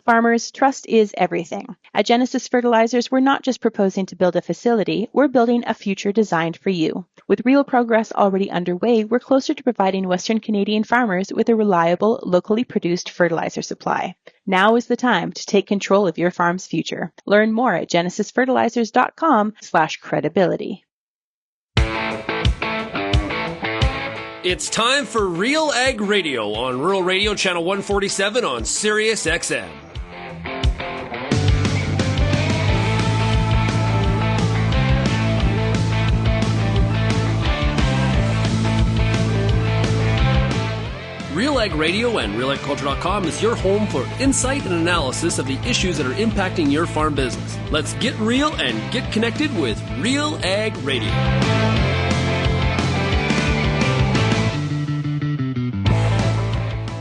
Farmers, trust is everything. At Genesis Fertilizers, we're not just proposing to build a facility, we're building a future designed for you. With real progress already underway, we're closer to providing Western Canadian farmers with a reliable, locally produced fertilizer supply. Now is the time to take control of your farm's future. Learn more at genesisfertilizers.com/credibility. It's time for RealAg Radio on Rural Radio Channel 147 on Sirius XM. RealAg Radio and RealAgriculture.com is your home for insight and analysis of the issues that are impacting your farm business. Let's get real and get connected with RealAg Radio.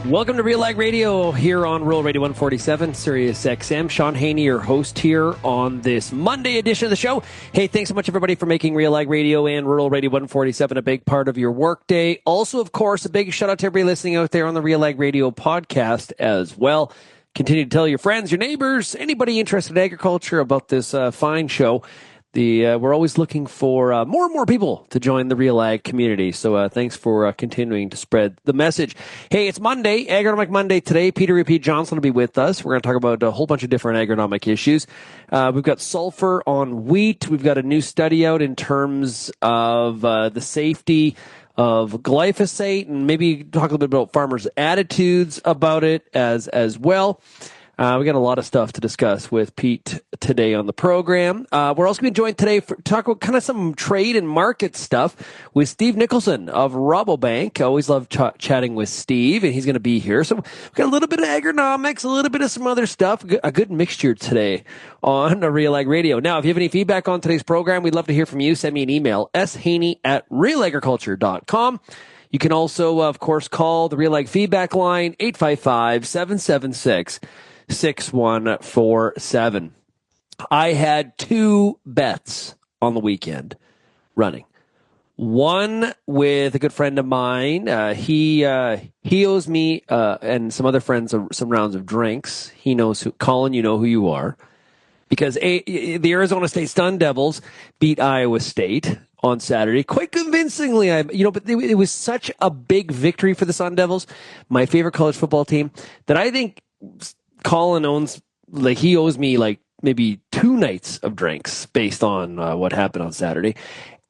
Welcome to RealAg Radio here on Rural Radio 147, Sirius XM. Shaun Haney, your host here on this Monday edition of the show. Hey, thanks so much, everybody, for making RealAg Radio and Rural Radio 147 a big part of your workday. Also, of course, a big shout out to everybody listening out there on the RealAg Radio podcast as well. Continue to tell your friends, your neighbors, anybody interested in agriculture about this fine show. We're always looking for more and more people to join the RealAg community. So thanks for continuing to spread the message. Hey, it's Monday, Agronomic Monday today. Peter Repeat Johnson will be with us. We're going to talk about a whole bunch of different agronomic issues. We've got sulfur on wheat. We've got a new study out in terms of the safety of glyphosate, and maybe talk a little bit about farmers' attitudes about it as well. We got a lot of stuff to discuss with Pete today on the program. We're also going to be joined today to talk about kind of some trade and market stuff with Steve Nicholson of Rabobank. I always love chatting with Steve, and he's going to be here. So we've got a little bit of agronomics, a little bit of some other stuff, a good mixture today on RealAg Radio. Now, if you have any feedback on today's program, we'd love to hear from you. Send me an email, shaney@realagriculture.com. You can also, of course, call the RealAg feedback line, 855-776-6147. I had two bets on the weekend running. One with a good friend of mine. He owes me and some other friends some rounds of drinks. He knows who. Colin, you know who you are. Because the Arizona State Sun Devils beat Iowa State on Saturday quite convincingly. But it was such a big victory for the Sun Devils, my favorite college football team, that I think Colin owes me maybe 2 nights of drinks based on what happened on Saturday.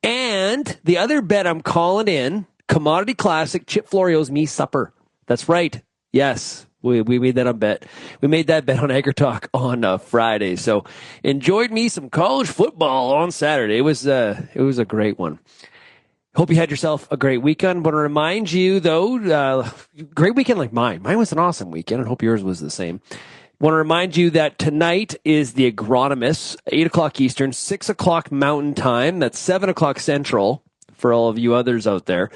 And the other bet I'm calling in, Commodity Classic, Chip Flory owes me supper. That's right. Yes. We made that on bet. We made that bet on AgriTalk on Friday. So enjoyed me some college football on Saturday. It was a great one. Hope you had yourself a great weekend. Want to remind you though, great weekend like mine. Mine was an awesome weekend. I hope yours was the same. Want to remind you that tonight is the Agronomist, 8 o'clock Eastern, 6 o'clock Mountain Time. That's 7 o'clock Central for all of you others out there.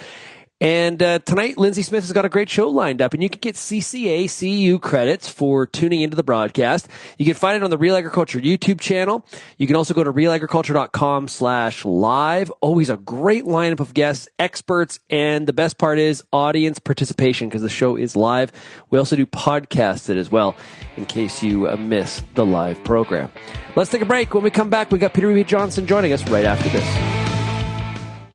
And tonight, Lindsay Smith has got a great show lined up, and you can get CCA, CEU credits for tuning into the broadcast. You can find it on the Real Agriculture YouTube channel. You can also go to realagriculture.com/live. Always a great lineup of guests, experts, and the best part is audience participation because the show is live. We also do podcasts it as well in case you miss the live program. Let's take a break. When we come back, we got Peter Repeat Johnson joining us right after this.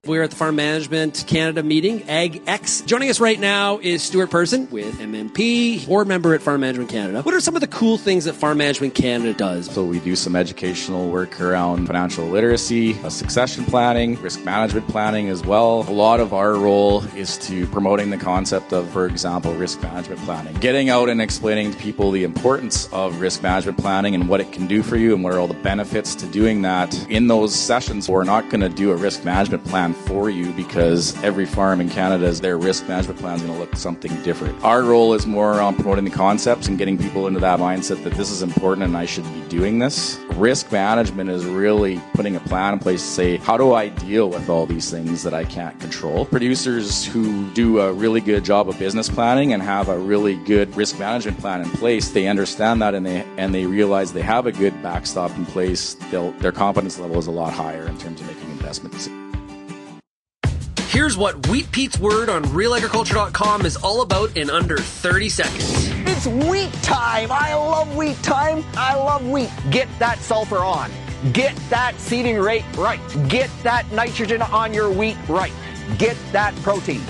We're at the Farm Management Canada meeting, AgX. Joining us right now is Stuart Person with MMP, board member at Farm Management Canada. What are some of the cool things that Farm Management Canada does? So we do some educational work around financial literacy, succession planning, risk management planning as well. A lot of our role is to promoting the concept of, for example, risk management planning. Getting out and explaining to people the importance of risk management planning and what it can do for you and what are all the benefits to doing that. In those sessions, we're not going to do a risk management plan for you because every farm in Canada, their risk management plan is going to look something different. Our role is more on promoting the concepts and getting people into that mindset that this is important and I should be doing this. Risk management is really putting a plan in place to say, how do I deal with all these things that I can't control? Producers who do a really good job of business planning and have a really good risk management plan in place, they understand that and they realize they have a good backstop in place. Their confidence level is a lot higher in terms of making investment decisions. Here's what Wheat Pete's Word on RealAgriculture.com is all about in under 30 seconds. It's wheat time. I love wheat time. I love wheat. Get that sulfur on. Get that seeding rate right. Get that nitrogen on your wheat right. Get that protein.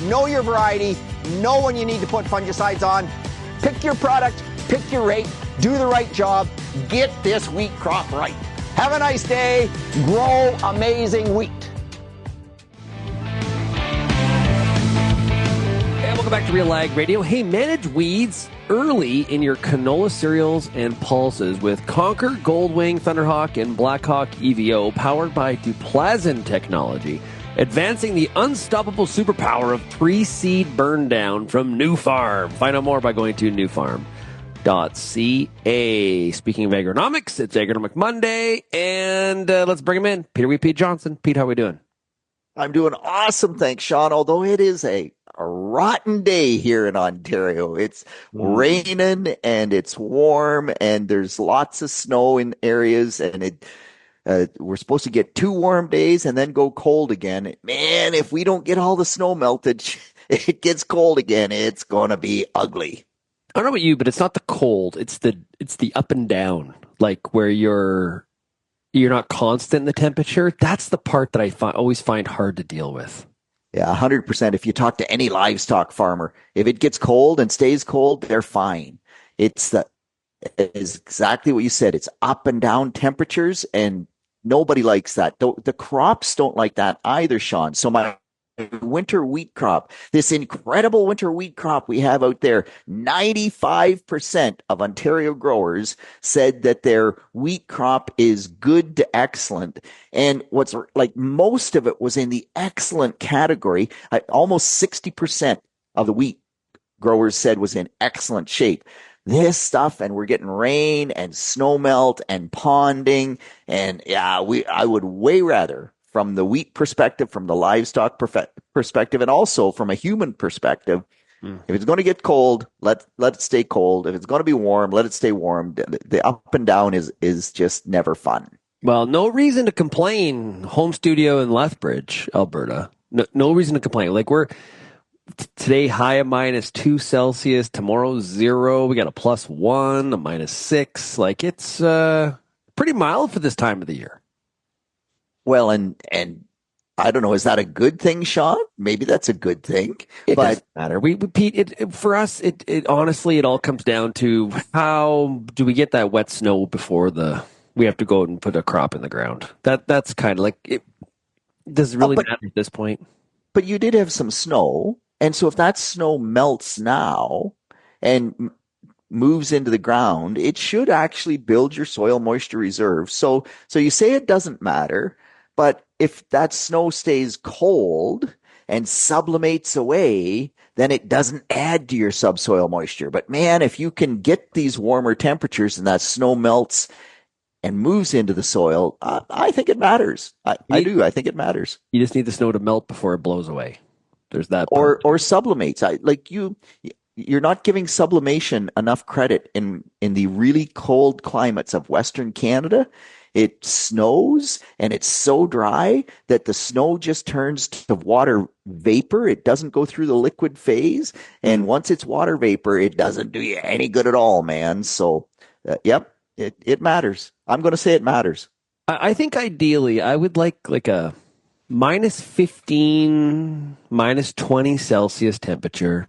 Know your variety. Know when you need to put fungicides on. Pick your product. Pick your rate. Do the right job. Get this wheat crop right. Have a nice day. Grow amazing wheat. Welcome back to RealAg Radio. Hey, manage weeds early in your canola cereals and pulses with Conquer, Goldwing, Thunderhawk, and Blackhawk EVO, powered by Duplasm technology, advancing the unstoppable superpower of pre-seed burn down from New Farm. Find out more by going to newfarm.ca. Speaking of agronomics, it's Agronomic Monday, and let's bring him in. Pete Johnson. Pete, how are we doing? I'm doing awesome, thanks, Shaun, although it is a rotten day here in Ontario. It's raining and it's warm and there's lots of snow in areas, and we're supposed to get 2 warm days and then go cold again. Man, if we don't get all the snow melted, it gets cold again. It's going to be ugly. I don't know about you, but it's not the cold. It's the up and down, like where you're not constant in the temperature. That's the part that I always find hard to deal with. Yeah, 100%. If you talk to any livestock farmer, if it gets cold and stays cold, they're fine. It is exactly what you said. It's up and down temperatures, and nobody likes that. The crops don't like that either, Shaun. So my winter wheat crop, this incredible winter wheat crop we have out there, 95% of Ontario growers said that their wheat crop is good to excellent. And what's like, most of it was in the excellent category. Almost 60% of the wheat growers said was in excellent shape. This stuff, and we're getting rain and snow melt and ponding, and I would way rather, from the wheat perspective, from the livestock perspective, and also from a human perspective, if it's going to get cold, let it stay cold. If it's going to be warm, let it stay warm. The up and down is just never fun. Well, no reason to complain. Home studio in Lethbridge, Alberta. No reason to complain. Like, we're today high of -2 Celsius, tomorrow 0. We got a +1, a -6. Like, it's pretty mild for this time of the year. Well, and I don't know, is that a good thing, Shaun? Maybe that's a good thing. It doesn't matter. Pete, for us, it honestly, it all comes down to how do we get that wet snow before we have to go out and put a crop in the ground. That's kind of like it. Does it really matter at this point? But you did have some snow, and so if that snow melts now and moves into the ground, it should actually build your soil moisture reserve. So you say it doesn't matter. But if that snow stays cold and sublimates away, then it doesn't add to your subsoil moisture. But man, if you can get these warmer temperatures and that snow melts and moves into the soil, I think it matters. I do. I think it matters. You just need the snow to melt before it blows away. There's that part. Or sublimates. You're not giving sublimation enough credit in the really cold climates of Western Canada. It snows and it's so dry that the snow just turns to water vapor. It doesn't go through the liquid phase. And once it's water vapor, it doesn't do you any good at all, man. So, it matters. I'm going to say it matters. I think ideally I would like a -15, -20 Celsius temperature.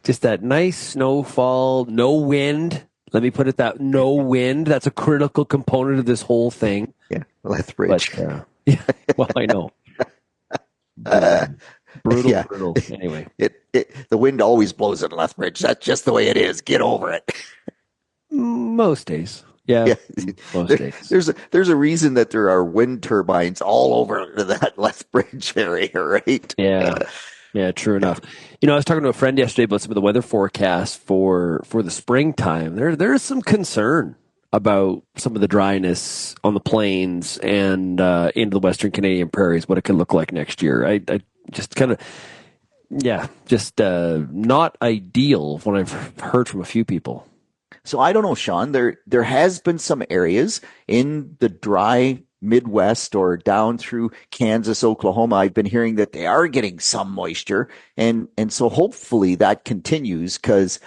Just that nice snowfall, no wind. Let me put it that no wind. That's a critical component of this whole thing. Yeah, Lethbridge. Yeah, well, I know. Brutal. Anyway, the wind always blows in Lethbridge. That's just the way it is. Get over it. Most days. Yeah. Most days. There's a reason that there are wind turbines all over that Lethbridge area, right? Yeah. Yeah, true enough. I was talking to a friend yesterday about some of the weather forecasts for the springtime. There's some concern about some of the dryness on the plains and into the Western Canadian prairies, what it could look like next year. I just kind of, not ideal from what I've heard from a few people. So I don't know, Shaun. There has been some areas in the dry Midwest or down through Kansas, Oklahoma. I've been hearing that they are getting some moisture, and so hopefully that continues, because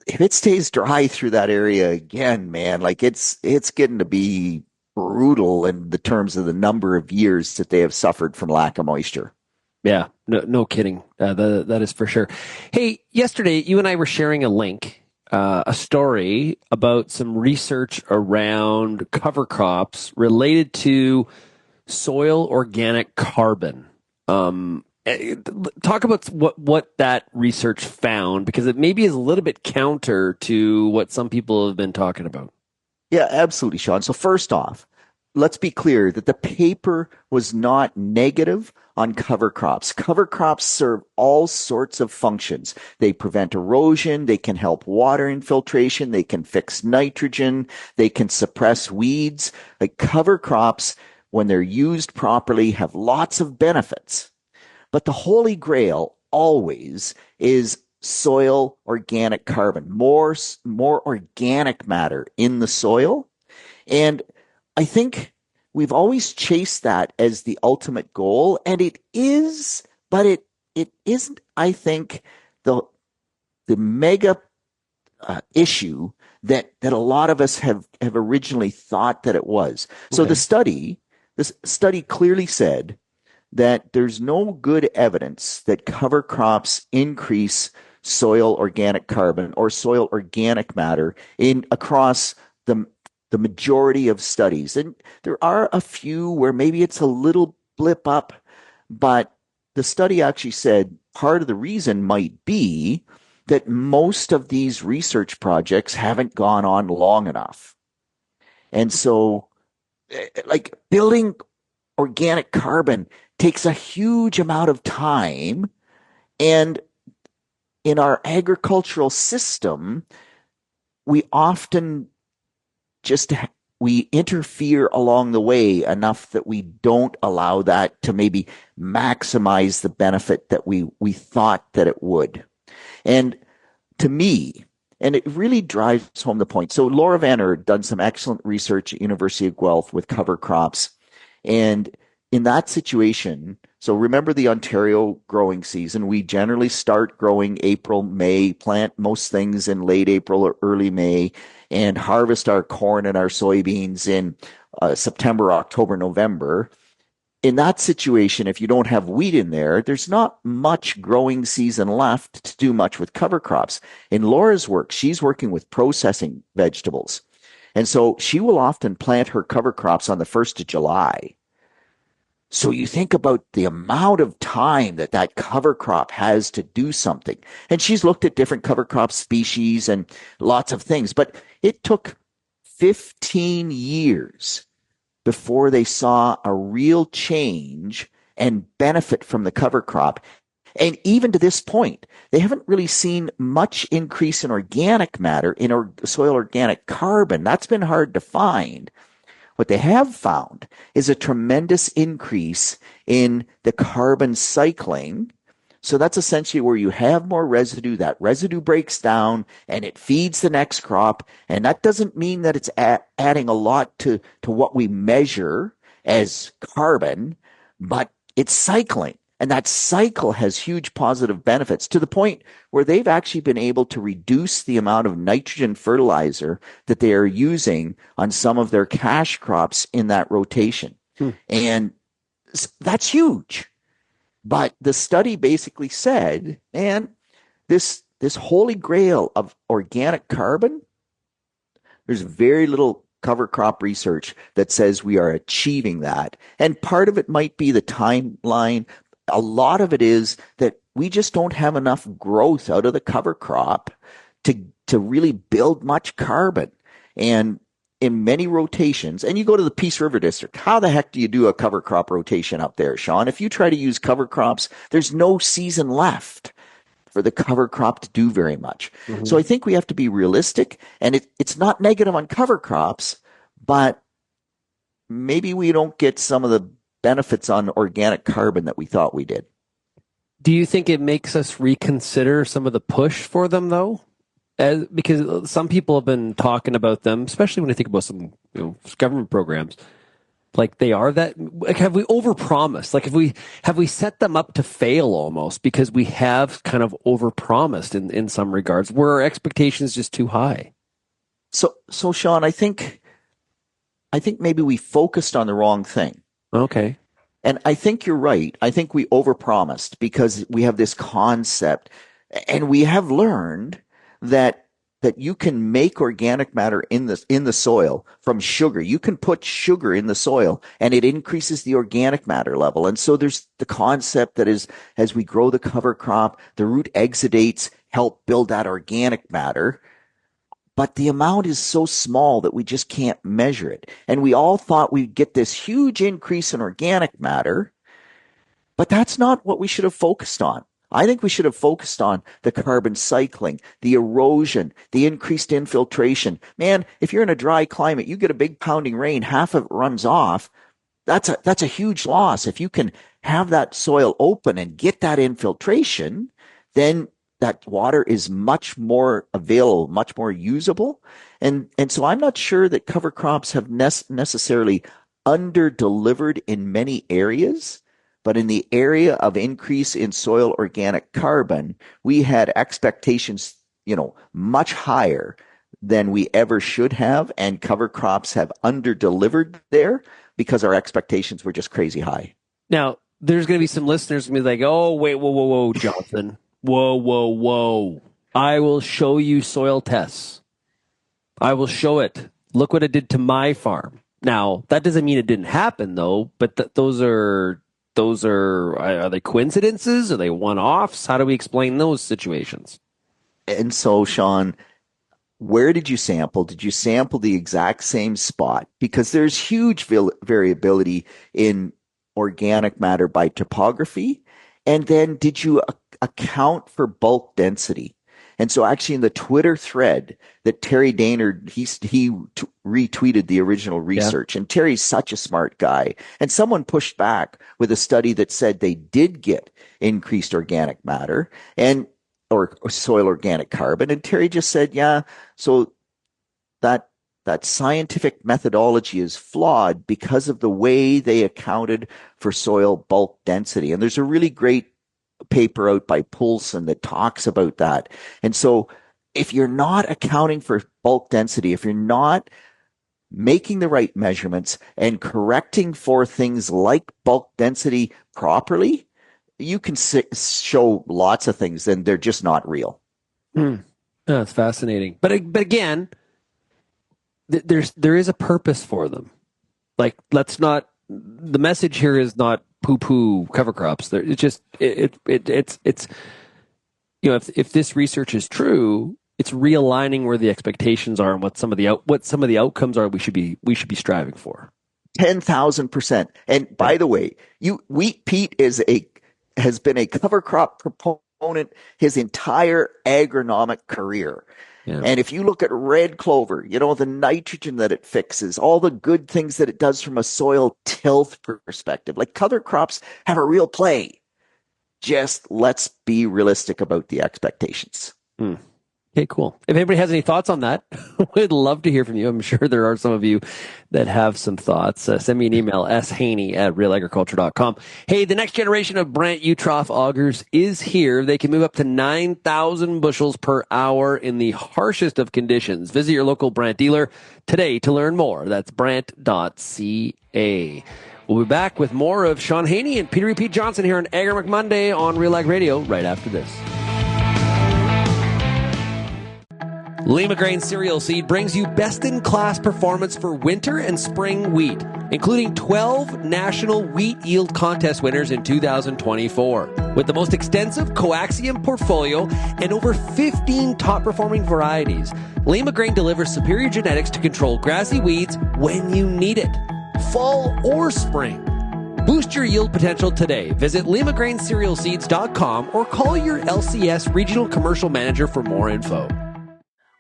if it stays dry through that area again, man, like it's getting to be brutal in the terms of the number of years that they have suffered from lack of moisture. Yeah, no kidding. That is for sure. Hey, yesterday you and I were sharing a link, a story about some research around cover crops related to soil organic carbon. Talk about what that research found, because it maybe is a little bit counter to what some people have been talking about. Yeah, absolutely, Shaun. So first off, let's be clear that the paper was not negative on cover crops. Cover crops serve all sorts of functions. They prevent erosion. They can help water infiltration. They can fix nitrogen. They can suppress weeds. Like cover crops, when they're used properly, have lots of benefits. But the holy grail always is soil organic carbon, more organic matter in the soil. And I think we've always chased that as the ultimate goal, and it is, but it isn't, I think, the mega issue that a lot of us have originally thought that it was. So this study clearly said that there's no good evidence that cover crops increase soil organic carbon or soil organic matter across the majority of studies. And there are a few where maybe it's a little blip up, but the study actually said part of the reason might be that most of these research projects haven't gone on long enough. And so, like, building organic carbon takes a huge amount of time, and in our agricultural system, we often we interfere along the way enough that we don't allow that to maybe maximize the benefit that we thought that it would. And to me, and it really drives home the point. So Laura Vanner had done some excellent research at University of Guelph with cover crops. And in that situation, so remember the Ontario growing season, we generally start growing April, May, plant most things in late April or early May, and harvest our corn and our soybeans in September, October, November. In that situation, if you don't have wheat in there, there's not much growing season left to do much with cover crops. In Laura's work, she's working with processing vegetables. And so she will often plant her cover crops on the 1st of July. So you think about the amount of time that cover crop has to do something. And she's looked at different cover crop species and lots of things, but it took 15 years before they saw a real change and benefit from the cover crop. And even to this point, they haven't really seen much increase in organic matter, in soil organic carbon. That's been hard to find. What they have found is a tremendous increase in the carbon cycling. So that's essentially where you have more residue. That residue breaks down and it feeds the next crop. And that doesn't mean that it's adding a lot to what we measure as carbon, but it's cycling. And that cycle has huge positive benefits to the point where they've actually been able to reduce the amount of nitrogen fertilizer that they are using on some of their cash crops in that rotation. And that's huge. But the study basically said, man, this holy grail of organic carbon, there's very little cover crop research that says we are achieving that. And part of it might be the timeline. A lot of it is that we just don't have enough growth out of the cover crop to really build much carbon. And in many rotations, and you go to the Peace River District, how the heck do you do a cover crop rotation up there, Shaun? If you try to use cover crops, there's no season left for the cover crop to do very much. Mm-hmm. So I think we have to be realistic, and it's not negative on cover crops, but maybe we don't get some of the benefits on organic carbon that we thought we did. Do you think it makes us reconsider some of the push for them, though? Because some people have been talking about them, especially when I think about some government programs, Like they are that, like have we overpromised? Like have we set them up to fail almost because we have kind of overpromised in some regards? Were our expectations just too high? So Shaun, I think maybe we focused on the wrong thing. Okay. And I think you're right. I think we overpromised because we have this concept, and we have learned that you can make organic matter in the soil from sugar. You can put sugar in the soil and it increases the organic matter level. And so there's the concept that is, as we grow the cover crop, the root exudates help build that organic matter. But the amount is so small that we just can't measure it. And we all thought we'd get this huge increase in organic matter, but that's not what we should have focused on. I think we should have focused on the carbon cycling, the erosion, the increased infiltration. Man, if you're in a dry climate, you get a big pounding rain, half of it runs off. That's a huge loss. If you can have that soil open and get that infiltration, then that water is much more available, much more usable. And so I'm not sure that cover crops have necessarily under-delivered in many areas. But in the area of increase in soil organic carbon, we had expectations, much higher than we ever should have. And cover crops have under-delivered there because our expectations were just crazy high. Now, there's going to be some listeners who will be like, oh, wait, whoa, Jonathan. Whoa. I will show you soil tests. I will show it. Look what it did to my farm. Now, that doesn't mean it didn't happen, though, but those are they coincidences? Are they one-offs? How do we explain those situations? And so, Shaun, where did you sample? Did you sample the exact same spot? Because there's huge variability in organic matter by topography. And then did you account for bulk density? And so actually in the Twitter thread that Terry Daynard, he retweeted the original research. Yeah. And Terry's such a smart guy. And someone pushed back with a study that said they did get increased organic matter or soil organic carbon. And Terry just said, yeah, so that scientific methodology is flawed because of the way they accounted for soil bulk density. And there's a really great paper out by Poulsen that talks about that. And so if you're not accounting for bulk density, if you're not making the right measurements and correcting for things like bulk density properly, you can show lots of things and they're just not real. That's fascinating. But again, there is a purpose for them. Like, the message here is not poo-poo cover crops. It's just it's if this research is true, it's realigning where the expectations are and what some of the outcomes are we should be striving for. 10,000%. And by the way, Wheat Pete has been a cover crop proponent his entire agronomic career. Yeah. And if you look at red clover, the nitrogen that it fixes, all the good things that it does from a soil tilth perspective, like cover crops have a real play. Just let's be realistic about the expectations. Okay, cool. If anybody has any thoughts on that, we'd love to hear from you. I'm sure there are some of you that have some thoughts. Send me an email, shaney@realagriculture.com. Hey, the next generation of Brandt Utroff augers is here. They can move up to 9,000 bushels per hour in the harshest of conditions. Visit your local Brandt dealer today to learn more. That's brandt.ca. We'll be back with more of Shaun Haney and Peter Pete Johnson here on Agronomic Monday on RealAg Radio right after this. Lima Grain Cereal Seed brings you best-in-class performance for winter and spring wheat, including 12 national wheat yield contest winners in 2024. With the most extensive coaxium portfolio and over 15 top-performing varieties, Lima Grain delivers superior genetics to control grassy weeds when you need it, fall or spring. Boost your yield potential today. Visit limagraincerealseeds.com or call your LCS Regional Commercial Manager for more info.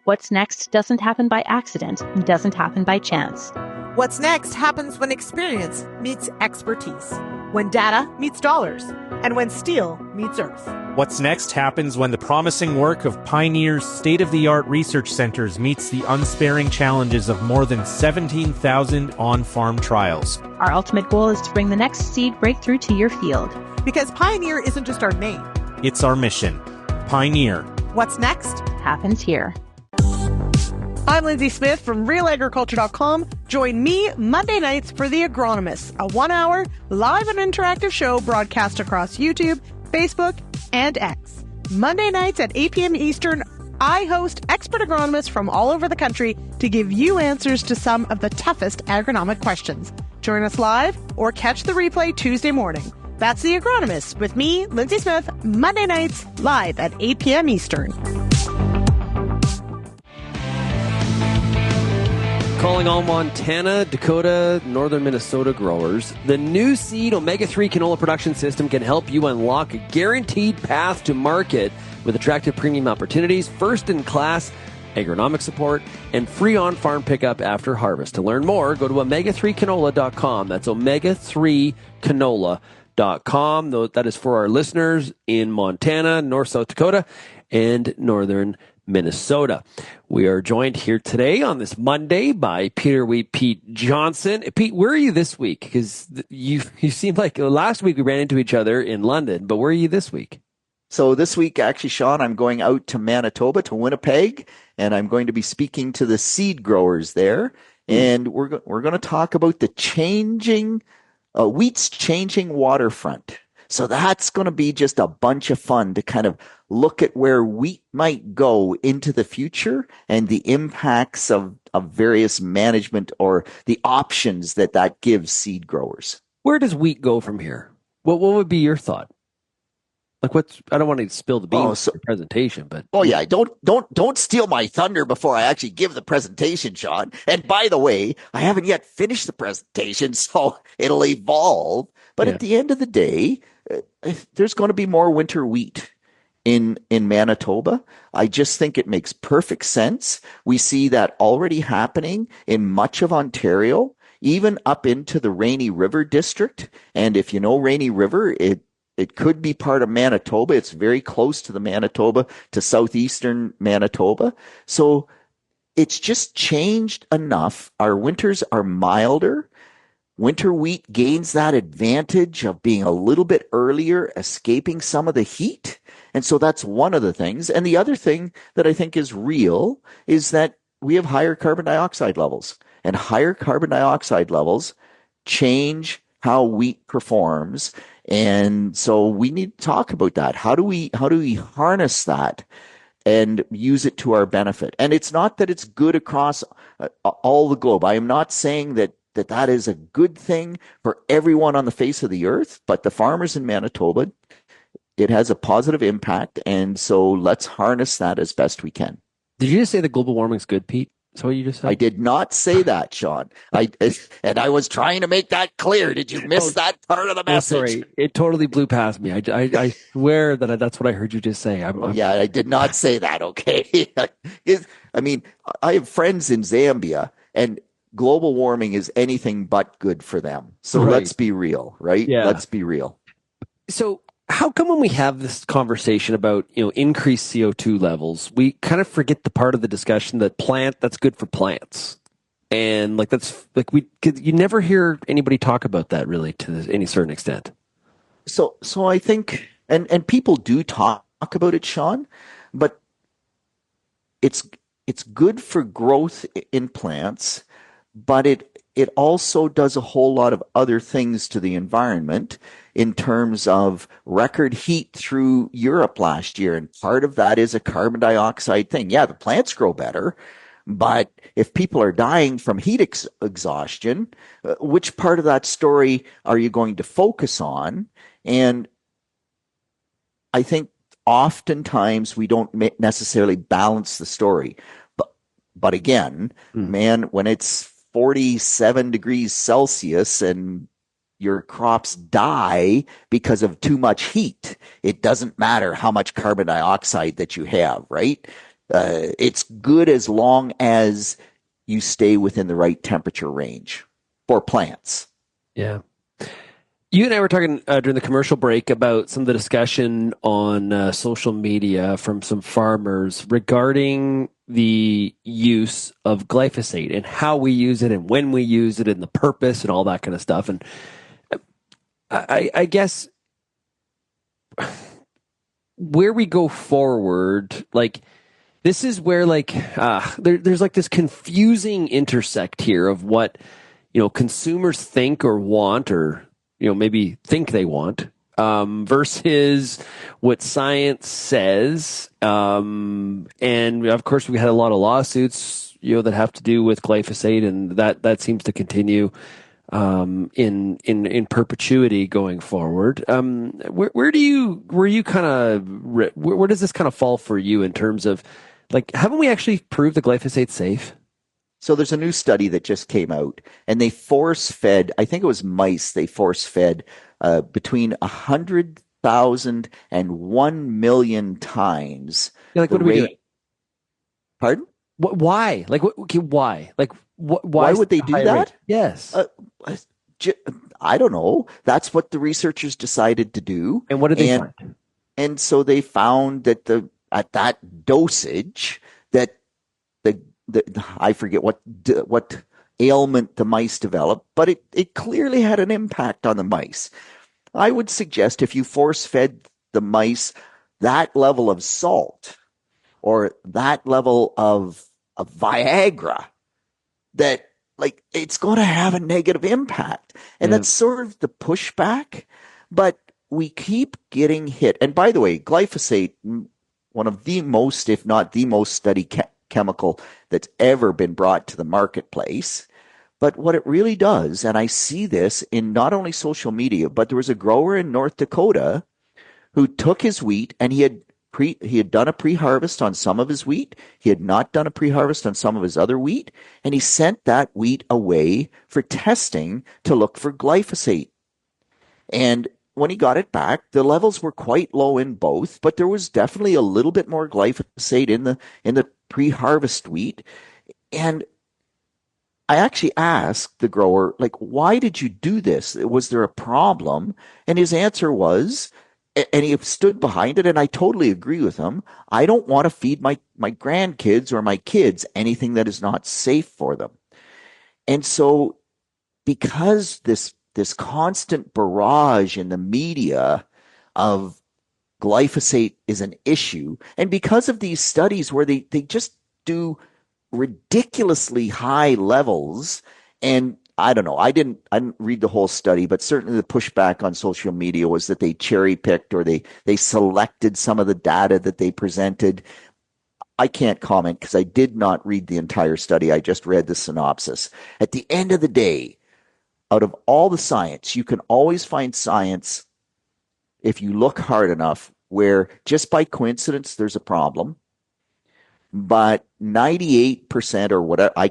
What's next doesn't happen by accident, doesn't happen by chance. What's next happens when experience meets expertise. when data meets dollars, and when steel meets earth. What's next happens when the promising work of Pioneer's state-of-the-art research centers meets the unsparing challenges of more than 17,000 on-farm trials. Our ultimate goal is to bring the next seed breakthrough to your field. Because Pioneer isn't just our name. It's our mission. Pioneer. What's next Happens here. I'm Lindsay Smith from RealAgriculture.com. Join me Monday nights for The Agronomist, a 1-hour live and interactive show broadcast across YouTube, Facebook, and X. Monday nights at 8 p.m. Eastern, I host expert agronomists from all over the country to give you answers to some of the toughest agronomic questions. Join us live or catch the replay Tuesday morning. That's The Agronomist with me, Lindsay Smith, Monday nights live at 8 p.m. Eastern. Calling all Montana, Dakota, northern Minnesota growers, the new seed omega-3 canola production system can help you unlock a guaranteed path to market with attractive premium opportunities, first-in-class agronomic support, and free on-farm pickup after harvest. To learn more, go to omega3canola.com. That's omega3canola.com. That is for our listeners in Montana, North South Dakota, and northern Minnesota. We are joined here today on this Monday by Peter Wheat Pete Johnson. Pete, where are you this week? Because you seem like last week we ran into each other in London, but where are you this week? So this week, actually, Shaun, I'm going out to Manitoba, to Winnipeg, and I'm going to be speaking to the seed growers there. And we're going to talk about the wheat's changing waterfront. So that's going to be just a bunch of fun to kind of look at where wheat might go into the future and the impacts of various management or the options that gives seed growers. Where does wheat go from here? What would be your thought? Like I don't want to spill the beans in the presentation, but yeah, don't steal my thunder before I actually give the presentation, Shaun. And by the way, I haven't yet finished the presentation, so it'll evolve. But at the end of the day, there's going to be more winter wheat in Manitoba. I just think it makes perfect sense. We see that already happening in much of Ontario, even up into the Rainy River district. And if you know Rainy River, it could be part of Manitoba. It's very close to the Manitoba, to southeastern Manitoba. So it's just changed enough. Our winters are milder. Winter wheat gains that advantage of being a little bit earlier, escaping some of the heat. And so that's one of the things. And the other thing that I think is real is that we have higher carbon dioxide levels. And higher carbon dioxide levels change how wheat performs. And so we need to talk about that. How do we harness that and use it to our benefit? And it's not that it's good across all the globe. I am not saying that is a good thing for everyone on the face of the earth, but the farmers in Manitoba, it has a positive impact. And so let's harness that as best we can. Did you just say that global warming is good, Pete? Is that what you just said? I did not say that, Shaun. I was trying to make that clear. Did you miss that part of the message? Sorry, it totally blew past me. I swear that's what I heard you just say. Yeah, I did not say that. Okay. I mean, I have friends in Zambia, and global warming is anything but good for them. So let's be real, right? Yeah. Let's be real. So how come when we have this conversation about, increased CO2 levels, we kind of forget the part of the discussion that's good for plants? And you never hear anybody talk about that really to any certain extent. So I think, and people do talk about it, Shaun, but it's good for growth in plants, but it also does a whole lot of other things to the environment in terms of record heat through Europe last year. And part of that is a carbon dioxide thing. Yeah, the plants grow better, but if people are dying from heat exhaustion, which part of that story are you going to focus on? And I think oftentimes we don't necessarily balance the story. But again, man, when it's 47 degrees Celsius and your crops die because of too much heat, it doesn't matter how much carbon dioxide that you have, right? It's good as long as you stay within the right temperature range for plants. Yeah. You and I were talking during the commercial break about some of the discussion on social media from some farmers regarding the use of glyphosate and how we use it and when we use it and the purpose and all that kind of stuff. And I guess where we go forward, like this is where there's like this confusing intersect here of what, consumers think or want or, maybe think they want, versus what science says. And of course, we had a lot of lawsuits, that have to do with glyphosate, and that seems to continue in perpetuity going forward. Where does this kind of fall for you in terms of, like, haven't we actually proved the glyphosate safe? So there's a new study that just came out, and they force-fed, I think it was mice, they force-fed between 100,000 and 1 million times. Yeah, like, what are we doing? Pardon? Why? Like, why? Like, why would they do that? Rate? Yes. I don't know. That's what the researchers decided to do. And what did they find? And so they found that at that dosage, that I forget what ailment the mice developed, but it clearly had an impact on the mice. I would suggest if you force-fed the mice that level of salt or that level of Viagra, that it's going to have a negative impact. And that's sort of the pushback, but we keep getting hit. And by the way, glyphosate, one of the most, if not the most studied chemical that's ever been brought to the marketplace. But what it really does, and I see this in not only social media, but there was a grower in North Dakota who took his wheat, and he had done a pre-harvest on some of his wheat. He had not done a pre-harvest on some of his other wheat, and he sent that wheat away for testing to look for glyphosate. And when he got it back, the levels were quite low in both, but there was definitely a little bit more glyphosate in the pre-harvest wheat. And I actually asked the grower, why did you do this? Was there a problem? And his answer was, and he stood behind it, and I totally agree with him, I don't want to feed my grandkids or my kids anything that is not safe for them. And so because this constant barrage in the media of glyphosate is an issue, and because of these studies where they just do ridiculously high levels, and I don't know, I didn't read the whole study, but certainly the pushback on social media was that they cherry-picked or they selected some of the data that they presented. I can't comment because I did not read the entire study. I just read the synopsis. At the end of the day, out of all the science, you can always find science, if you look hard enough, where just by coincidence there's a problem. But 98% or whatever, I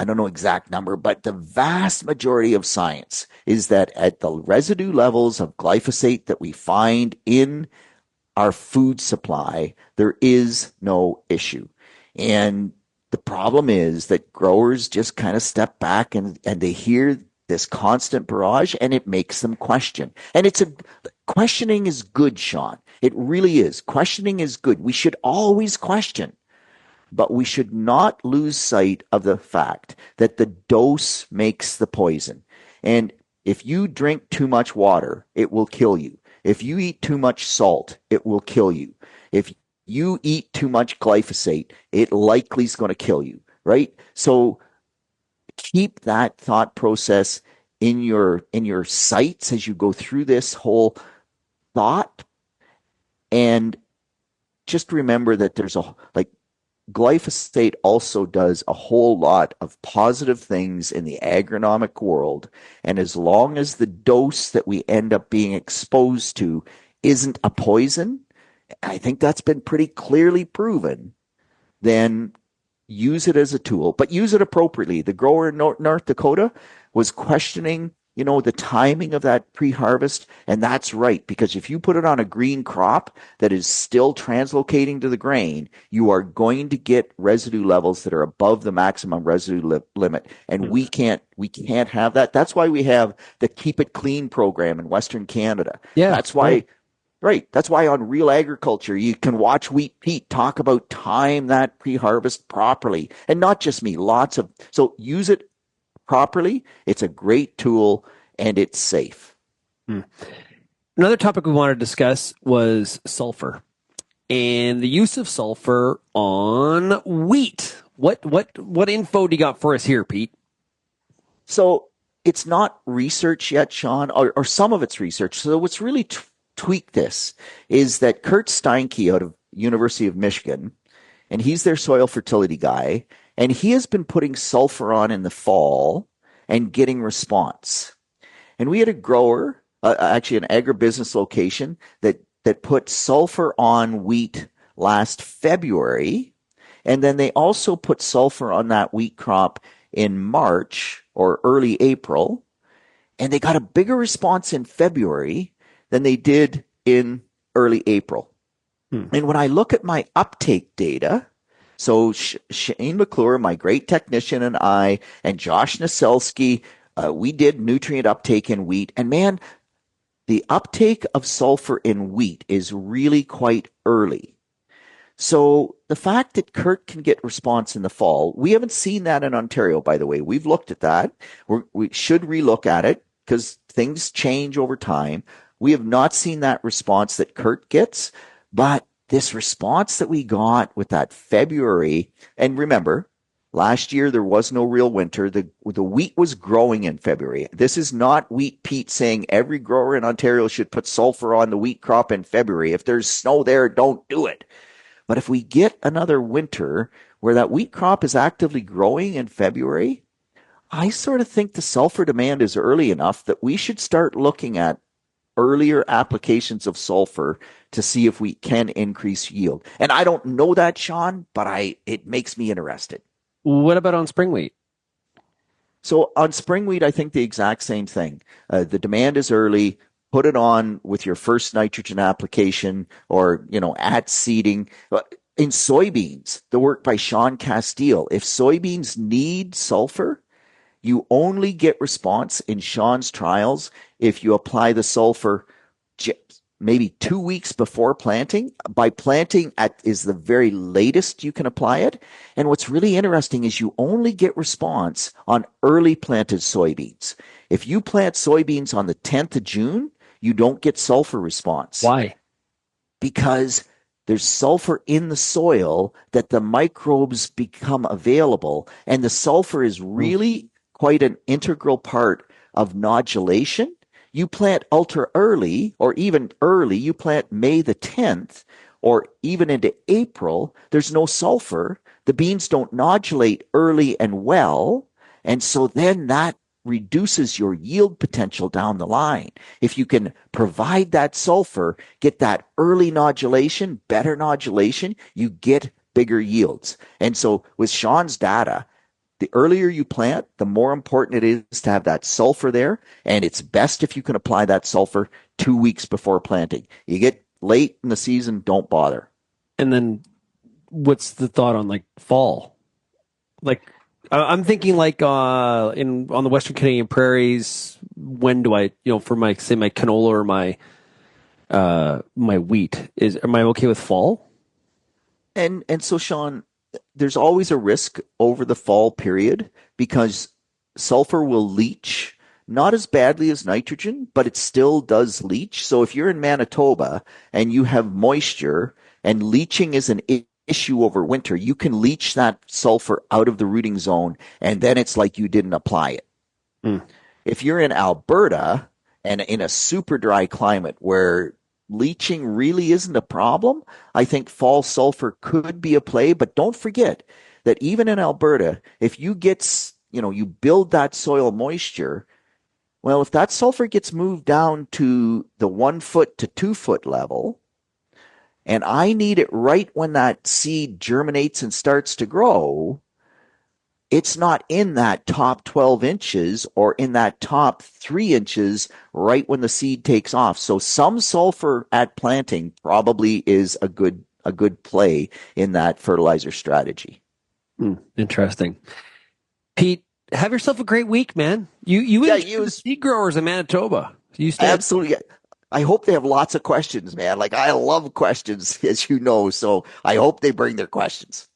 don't know exact number, but the vast majority of science is that at the residue levels of glyphosate that we find in our food supply, there is no issue. And the problem is that growers just kind of step back and they hear this constant barrage, and it makes them question. And questioning is good, Shaun. It really is. Questioning is good. We should always question. But we should not lose sight of the fact that the dose makes the poison. And if you drink too much water, it will kill you. If you eat too much salt, it will kill you. If you eat too much glyphosate, it likely is going to kill you, right? So keep that thought process in your sights as you go through this whole thought. And just remember that there's glyphosate also does a whole lot of positive things in the agronomic world. And as long as the dose that we end up being exposed to isn't a poison, I think that's been pretty clearly proven, then use it as a tool, but use it appropriately. The grower in North Dakota was questioning the timing of that pre-harvest. And that's right, because if you put it on a green crop that is still translocating to the grain, you are going to get residue levels that are above the maximum residue limit. And we can't have that. That's why we have the Keep It Clean program in Western Canada. Yeah. That's why, right. That's why on Real Agriculture, you can watch Wheat Pete talk about time that pre-harvest properly. And not just me, so use it properly. It's a great tool and it's safe. Another topic we wanted to discuss was sulfur and the use of sulfur on wheat. What info do you got for us here, Pete? So it's not research yet, Shaun, or some of it's research. So what's really tweaked this is that Kurt Steinke out of University of Michigan, and he's their soil fertility guy, and he has been putting sulfur on in the fall and getting response. And we had a grower, actually an agribusiness location, that put sulfur on wheat last February. And then they also put sulfur on that wheat crop in March or early April. And they got a bigger response in February than they did in early April. And when I look at my uptake data, so Shane McClure, my great technician, and I, and Josh Naselski, we did nutrient uptake in wheat. And man, the uptake of sulfur in wheat is really quite early. So the fact that Kurt can get response in the fall, we haven't seen that in Ontario, by the way. We've looked at that. We should relook at it because things change over time. We have not seen that response that Kurt gets, but this response that we got with that February, and remember, last year there was no real winter. The wheat was growing in February. This is not Wheat Pete saying every grower in Ontario should put sulfur on the wheat crop in February. If there's snow there, don't do it. But if we get another winter where that wheat crop is actively growing in February, I sort of think the sulfur demand is early enough that we should start looking at earlier applications of sulfur to see if we can increase yield. And I don't know that, Shaun, but it makes me interested. What about on spring wheat? So on spring wheat, I think the exact same thing. The demand is early. Put it on with your first nitrogen application or, at seeding. In soybeans, the work by Sean Castile, if soybeans need sulfur, you only get response in Sean's trials if you apply the sulfur maybe 2 weeks before planting. By planting is the very latest you can apply it. And what's really interesting is you only get response on early planted soybeans. If you plant soybeans on the 10th of June, you don't get sulfur response. Why? Because there's sulfur in the soil that the microbes become available. And the sulfur is really quite an integral part of nodulation. You plant ultra early or even early, you plant May the 10th or even into April, there's no sulfur. The beans don't nodulate early and well. And so then that reduces your yield potential down the line. If you can provide that sulfur, get that early nodulation, better nodulation, you get bigger yields. And so with Sean's data, the earlier you plant, the more important it is to have that sulfur there. And it's best if you can apply that sulfur 2 weeks before planting. You get late in the season, don't bother. And then what's the thought on fall? I'm thinking on the Western Canadian prairies, when do I, for my canola or my wheat, am I okay with fall? And so Shaun, there's always a risk over the fall period because sulfur will leach, not as badly as nitrogen, but it still does leach. So if you're in Manitoba and you have moisture and leaching is an issue over winter, you can leach that sulfur out of the rooting zone and then it's like you didn't apply it. If you're in Alberta and in a super dry climate where leaching really isn't a problem, I think fall sulfur could be a play. But don't forget that even in Alberta, if you get, you build that soil moisture, well, if that sulfur gets moved down to the 1 foot to 2 foot level, and I need it right when that seed germinates and starts to grow, it's not in that top 12 inches or in that top 3 inches right when the seed takes off. So some sulfur at planting probably is a good play in that fertilizer strategy. Interesting. Pete, have yourself a great week, man. You use seed growers in Manitoba. Absolutely. I hope they have lots of questions, man. Like, I love questions, as you know, so I hope they bring their questions.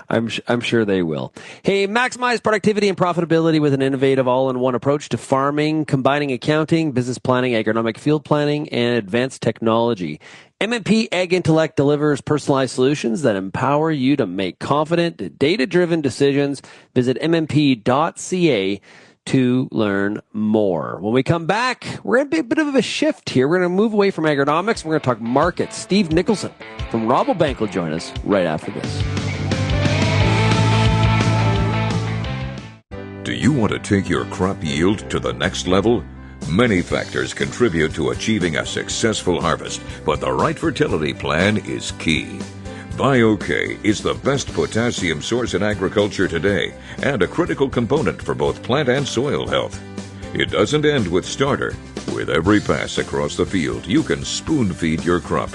I'm sure they will. Hey, maximize productivity and profitability with an innovative all-in-one approach to farming, combining accounting, business planning, agronomic field planning, and advanced technology. MMP Ag Intellect delivers personalized solutions that empower you to make confident, data-driven decisions. Visit mmp.ca to learn more. When we come back, we're going to be a bit of a shift here. We're going to move away from agronomics. We're going to talk markets. Steve Nicholson from Rabobank will join us right after this. Do you want to take your crop yield to the next level? Many factors contribute to achieving a successful harvest, but the right fertility plan is key. BioK is the best potassium source in agriculture today and a critical component for both plant and soil health. It doesn't end with starter. With every pass across the field, you can spoon feed your crop.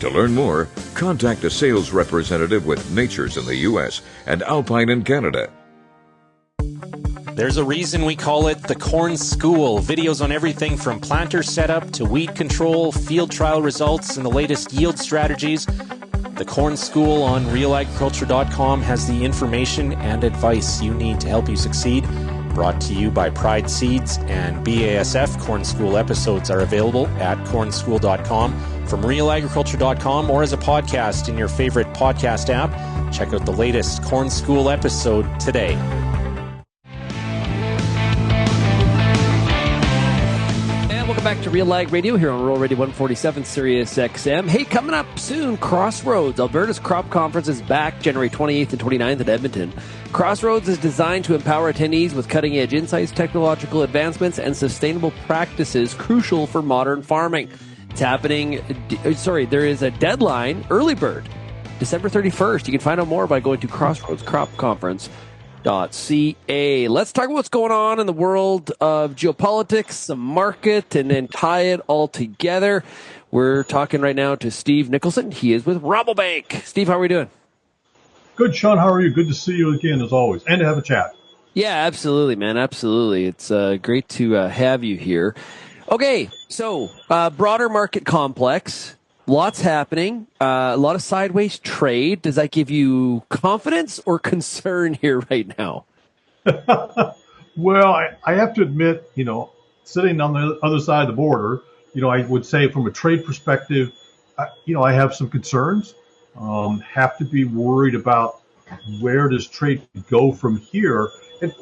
To learn more, contact a sales representative with Nature's in the U.S. and Alpine in Canada. There's a reason we call it the Corn School. Videos on everything from planter setup to weed control, field trial results, and the latest yield strategies. The Corn School on RealAgriculture.com has the information and advice you need to help you succeed. Brought to you by Pride Seeds and BASF. Corn School episodes are available at cornschool.com, from RealAgriculture.com, or as a podcast in your favorite podcast app. Check out the latest Corn School episode today. Back to RealAg Radio here on Rural Radio 147 Sirius XM. Hey, coming up soon, Crossroads, Alberta's crop conference is back January 28th and 29th at Edmonton. Crossroads is designed to empower attendees with cutting-edge insights, technological advancements, and sustainable practices crucial for modern farming. It's happening, there is a deadline, early bird, December 31st. You can find out more by going to Crossroads Crop Conference. .ca. Let's talk about what's going on in the world of geopolitics, the market, and then tie it all together. We're talking right now to Steve Nicholson. He is with Rabobank. Steve, how are we doing? Good, Shaun. How are you? Good to see you again, as always, and to have a chat. Yeah, absolutely, man. Absolutely. It's great to have you here. Okay, so broader market complex. Lots happening, a lot of sideways trade. Does that give you confidence or concern here right now? Well, I have to admit, sitting on the other side of the border, I would say from a trade perspective, I have some concerns. Have to be worried about where does trade go from here. And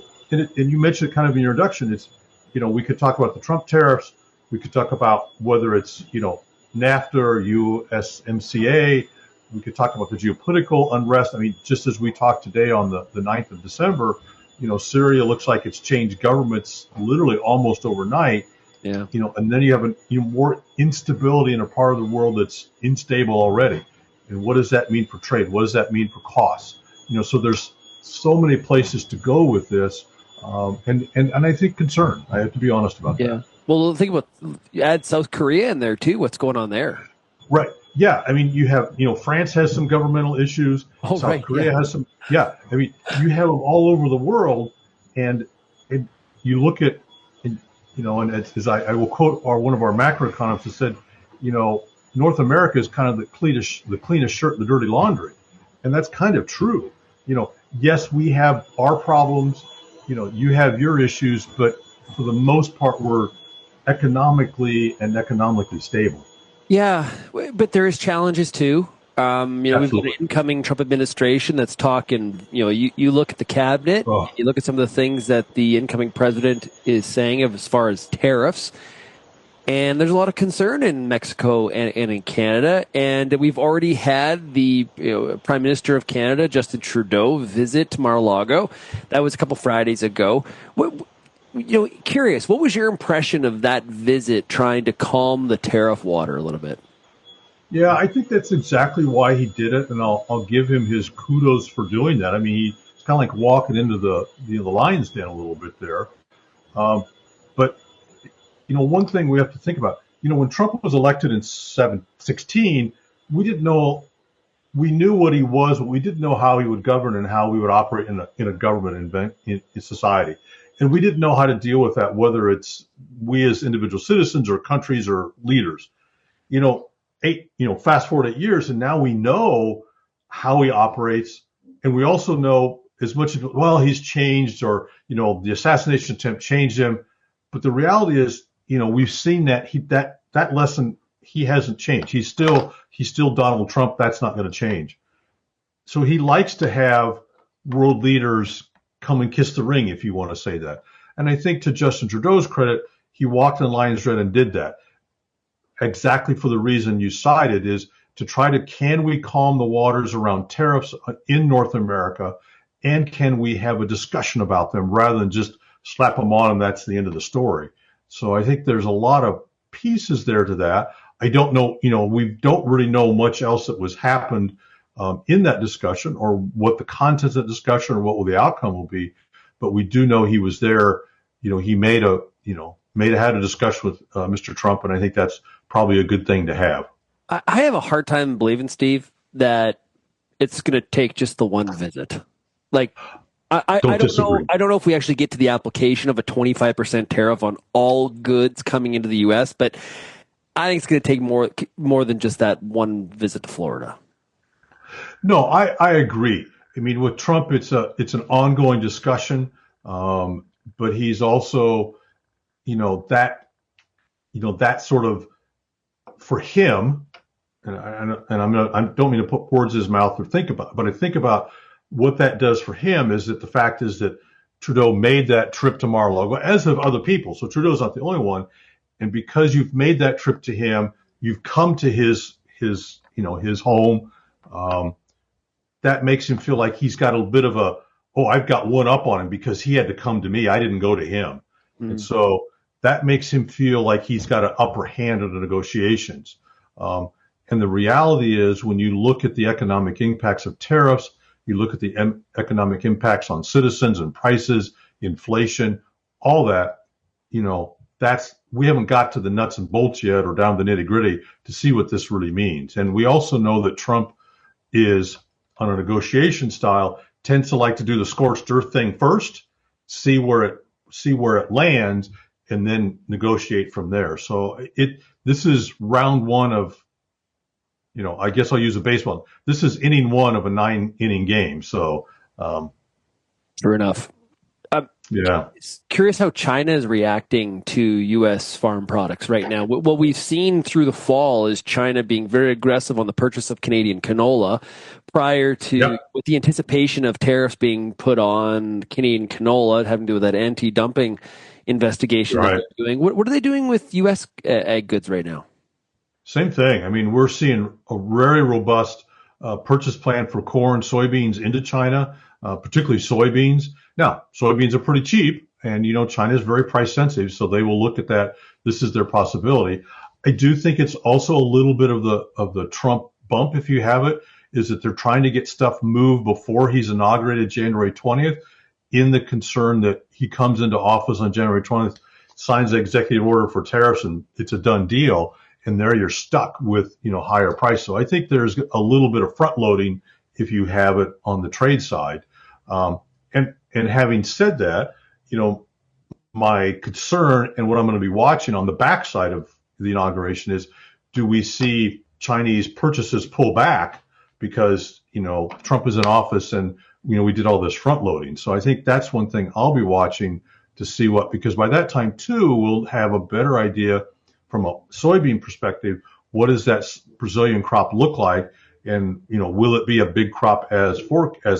you mentioned it kind of in your introduction. It's, we could talk about the Trump tariffs. We could talk about whether it's, NAFTA or USMCA. We could talk about the geopolitical unrest. I mean, just as we talked today on the 9th of December, Syria looks like it's changed governments literally almost overnight. Yeah. And then you have more instability in a part of the world that's unstable already. And what does that mean for trade? What does that mean for costs? So there's so many places to go with this. And I think concern. I have to be honest about that. Well, think about, add South Korea in there too. What's going on there? Right. Yeah. I mean, you have, France has some governmental issues. South Korea has some. Yeah. I mean, you have them all over the world, and you look at, and as I will quote one of our macroeconomists that said, North America is kind of the cleanest shirt in the dirty laundry, and that's kind of true. Yes, we have our problems. You have your issues, but for the most part, we're economically stable. Yeah, but there is challenges too. We've got an incoming Trump administration that's talking, you look at the cabinet, you look at some of the things that the incoming president is saying as far as tariffs, and there's a lot of concern in Mexico and in Canada. And we've already had the Prime Minister of Canada, Justin Trudeau, visit Mar-a-Lago. That was a couple Fridays ago. Curious, what was your impression of that visit, trying to calm the tariff water a little bit? Yeah, I think that's exactly why he did it, and I'll give him his kudos for doing that. I mean, he kind of like walking into the lion's den a little bit there. But one thing we have to think about, when Trump was elected in 2016, we didn't know. We knew what he was, but we didn't know how he would govern and how we would operate in a government in society. And we didn't know how to deal with that, whether it's we as individual citizens or countries or leaders. Fast forward 8 years, and now we know how he operates, and we also know as much as, well, he's changed, or the assassination attempt changed him. But the reality is, we've seen that that lesson. He hasn't changed. He's still Donald Trump. That's not going to change. So he likes to have world leaders come and kiss the ring, if you want to say that. And I think, to Justin Trudeau's credit, he walked in lion's den and did that. Exactly for the reason you cited, is to try to, can we calm the waters around tariffs in North America, and can we have a discussion about them rather than just slap them on and that's the end of the story. So I think there's a lot of pieces there to that. I don't know, we don't really know much else that was happened in that discussion, or what the contents of the discussion, or what the outcome will be. But we do know he was there. He had a discussion with Mr. Trump, and I think that's probably a good thing to have. I have a hard time believing, Steve, that it's going to take just the one visit. Like, I don't know. I don't know if we actually get to the application of a 25% tariff on all goods coming into the U.S., but I think it's going to take more than just that one visit to Florida. No, I agree. I mean, with Trump, it's an ongoing discussion, but he's also, that sort of, for him, and I don't mean to put words in his mouth or think about it, but I think about what that does for him is that the fact is that Trudeau made that trip to Mar-a-Lago, as have other people. So Trudeau's not the only one. And because you've made that trip to him, you've come to his home. That makes him feel like he's got a bit of I've got one up on him because he had to come to me. I didn't go to him. And so that makes him feel like he's got an upper hand in the negotiations. And the reality is, when you look at the economic impacts of tariffs, you look at the economic impacts on citizens and prices, inflation, all that, we haven't got to the nuts and bolts yet, or down the nitty gritty, to see what this really means. And we also know that Trump is, on a negotiation style, tends to like to do the scorched earth thing first, see where it lands, and then negotiate from there. So this is round one of, I guess I'll use a baseball. This is inning one of a 9-inning game. So, fair enough. Yeah. Curious how China is reacting to U.S. farm products right now. What we've seen through the fall is China being very aggressive on the purchase of Canadian canola prior to, with the anticipation of tariffs being put on Canadian canola, having to do with that anti-dumping investigation that they're doing. What are they doing with U.S. ag goods right now? Same thing. I mean, we're seeing a very robust purchase plan for corn, soybeans into China, particularly soybeans. Now, soybeans are pretty cheap, and China is very price sensitive, so they will look at that. This is their possibility. I do think it's also a little bit of the Trump bump, if you have it, is that they're trying to get stuff moved before he's inaugurated January 20th, in the concern that he comes into office on January 20th, signs the executive order for tariffs, and it's a done deal. And there you're stuck with, higher price. So I think there's a little bit of front loading if you have it on the trade side. And having said that, my concern and what I'm going to be watching on the backside of the inauguration is, do we see Chinese purchases pull back because, Trump is in office and, we did all this front loading. So I think that's one thing I'll be watching to see because by that time too, we'll have a better idea from a soybean perspective, what does that Brazilian crop look like? And, will it be a big crop as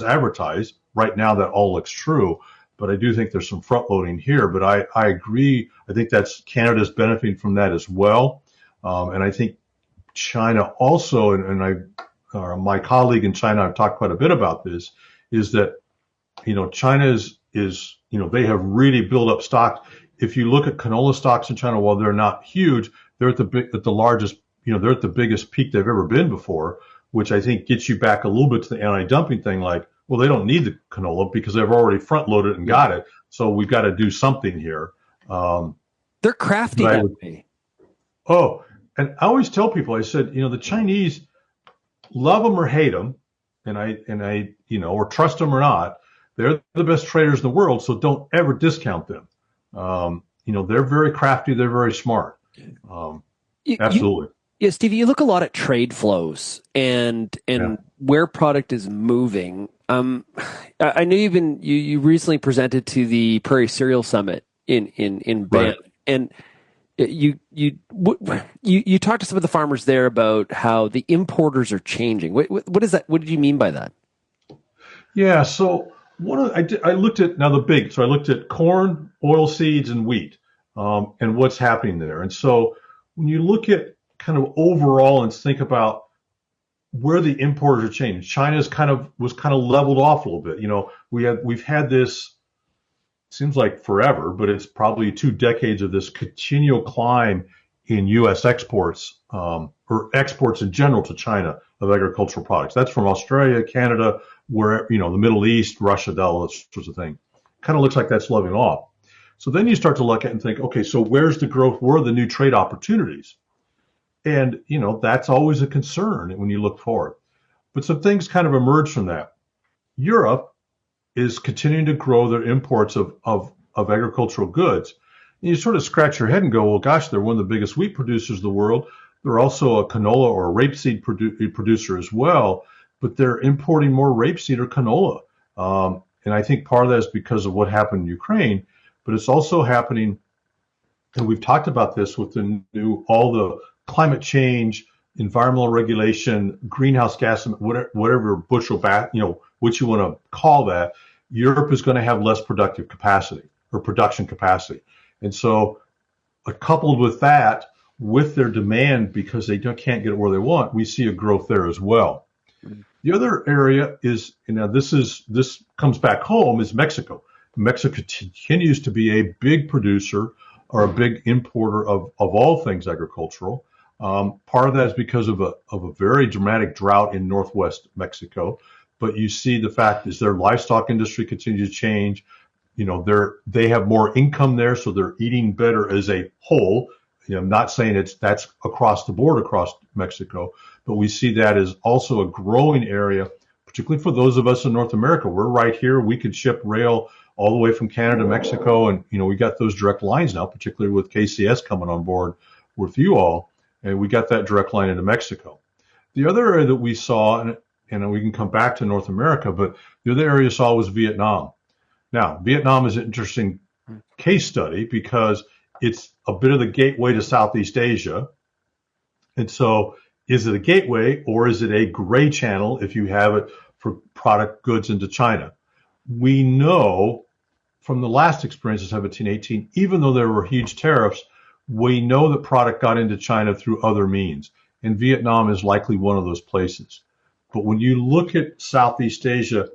advertised? Right now, that all looks true. But I do think there's some front loading here. But I agree. I think that's Canada's benefiting from that as well. And I think China also, and my colleague in China, I've talked quite a bit about this, is that, China is they have really built up stock. If you look at canola stocks in China, while they're not huge, they're at the largest, they're at the biggest peak they've ever been before, which I think gets you back a little bit to the anti-dumping thing. Like, well, they don't need the canola because they've already front loaded and got it. So we've got to do something here. They're crafty that way. Oh, and I always tell people, I said, the Chinese, love them or hate them, and I, or trust them or not, they're the best traders in the world. So don't ever discount them. They're very crafty. They're very smart. Absolutely. Yeah, Steve, you look a lot at trade flows and where product is moving. I know you recently presented to the Prairie Cereal Summit in Banff, and you talked to some of the farmers there about how the importers are changing. What is that? What did you mean by that? Yeah, so I looked at I looked at corn, oilseeds, and wheat, and what's happening there. And so when you look at kind of overall and think about where the importers are changing, China's was kind of leveled off a little bit. We've had this, seems like forever, but it's probably 2 decades of this continual climb in U.S. exports, or exports in general to China of agricultural products. That's from Australia, Canada, where, the Middle East, Russia, all those sorts of things. Kind of looks like that's leveling off. So then you start to look at and think, okay, so where's the growth? Where are the new trade opportunities? And, that's always a concern when you look forward. But some things kind of emerge from that. Europe is continuing to grow their imports of agricultural goods. And you sort of scratch your head and go, well, gosh, they're one of the biggest wheat producers of the world. They're also a canola or a rapeseed producer as well, but they're importing more rapeseed or canola. And I think part of that is because of what happened in Ukraine, but it's also happening, and we've talked about this with all the climate change, environmental regulation, greenhouse gas, whatever bushel back, what you want to call that. Europe is going to have less productive capacity or production capacity. And so coupled with that, with their demand, because they can't get it where they want, we see a growth there as well. The other area is, this comes back home, is Mexico. Mexico continues to be a big producer or a big importer of all things agricultural. Part of that is because of a very dramatic drought in northwest Mexico. But you see the fact is their livestock industry continues to change. They have more income there, so they're eating better as a whole. I'm not saying that's across the board across Mexico, but we see that as also a growing area, particularly for those of us in North America. We're right here. We could ship rail all the way from Canada to Mexico, and we got those direct lines now, particularly with KCS coming on board with you all, and we got that direct line into Mexico. The other area that we saw, and we can come back to North America, but the other area we saw was Vietnam. Now, Vietnam is an interesting case study because it's a bit of the gateway to Southeast Asia. And so is it a gateway or is it a gray channel if you have it for product goods into China? We know from the last experience of 1718, even though there were huge tariffs, we know that product got into China through other means. And Vietnam is likely one of those places. But when you look at Southeast Asia,